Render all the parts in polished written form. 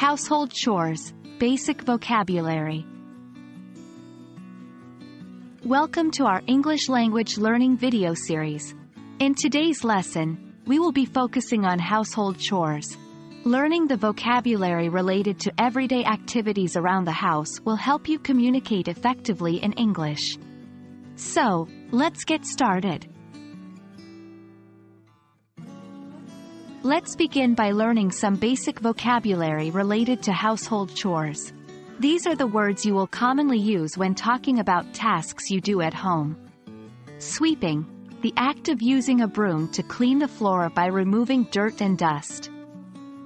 Household chores, basic vocabulary. Welcome to our English language learning video series. In today's lesson, we will be focusing on household chores. Learning the vocabulary related to everyday activities around the house will help you communicate effectively in English. So, let's get started. Let's begin by learning some basic vocabulary related to household chores. These are the words you will commonly use when talking about tasks you do at home. Sweeping, the act of using a broom to clean the floor by removing dirt and dust.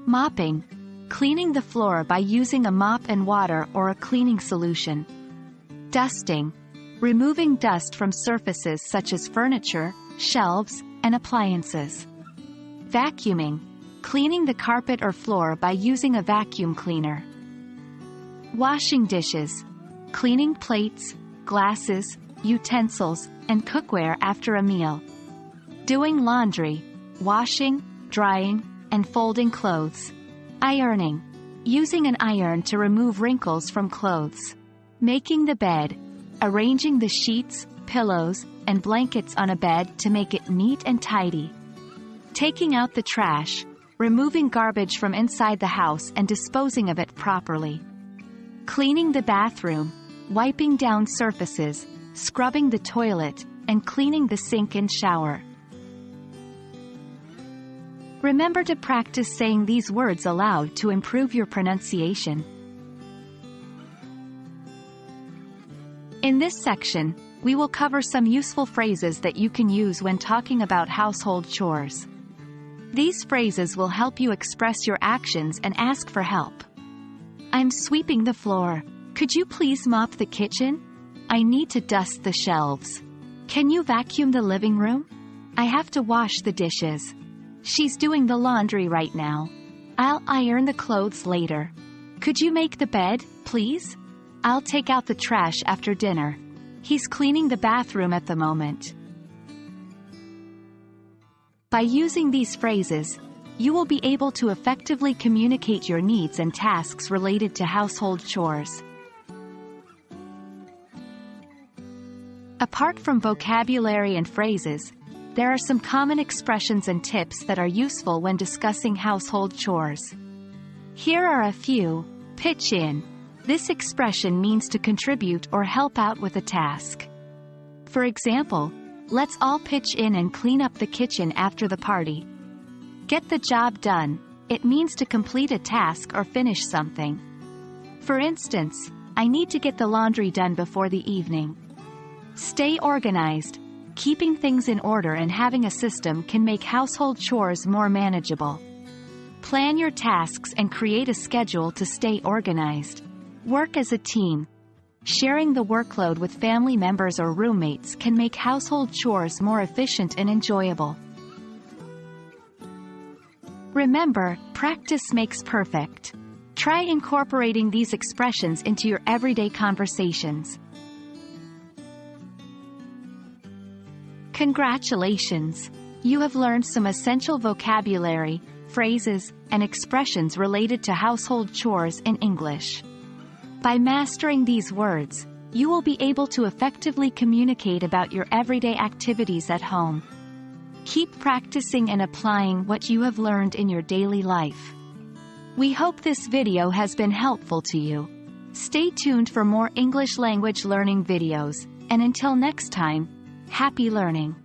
Mopping, cleaning the floor by using a mop and water or a cleaning solution. Dusting, removing dust from surfaces such as furniture, shelves, and appliances. Vacuuming, cleaning the carpet or floor by using a vacuum cleaner. Washing dishes, cleaning plates, glasses, utensils, and cookware after a meal. Doing laundry, washing, drying, and folding clothes. Ironing, using an iron to remove wrinkles from clothes. Making the bed, arranging the sheets, pillows, and blankets on a bed to make it neat and tidy. Taking out the trash, removing garbage from inside the house and disposing of it properly. Cleaning the bathroom, wiping down surfaces, scrubbing the toilet, and cleaning the sink and shower. Remember to practice saying these words aloud to improve your pronunciation. In this section, we will cover some useful phrases that you can use when talking about household chores. These phrases will help you express your actions and ask for help. I'm sweeping the floor. Could you please mop the kitchen? I need to dust the shelves. Can you vacuum the living room? I have to wash the dishes. She's doing the laundry right now. I'll iron the clothes later. Could you make the bed, please? I'll take out the trash after dinner. He's cleaning the bathroom at the moment. By using these phrases, you will be able to effectively communicate your needs and tasks related to household chores. Apart from vocabulary and phrases, there are some common expressions and tips that are useful when discussing household chores. Here are a few. Pitch in. This expression means to contribute or help out with a task. For example, let's all pitch in and clean up the kitchen after the party. Get the job done. It means to complete a task or finish something. For instance, I need to get the laundry done before the evening. Stay organized. Keeping things in order and having a system can make household chores more manageable. Plan your tasks and create a schedule to stay organized. Work as a team. Sharing the workload with family members or roommates can make household chores more efficient and enjoyable. Remember, practice makes perfect. Try incorporating these expressions into your everyday conversations. Congratulations! You have learned some essential vocabulary, phrases, and expressions related to household chores in English. By mastering these words, you will be able to effectively communicate about your everyday activities at home. Keep practicing and applying what you have learned in your daily life. We hope this video has been helpful to you. Stay tuned for more English language learning videos, and until next time, happy learning!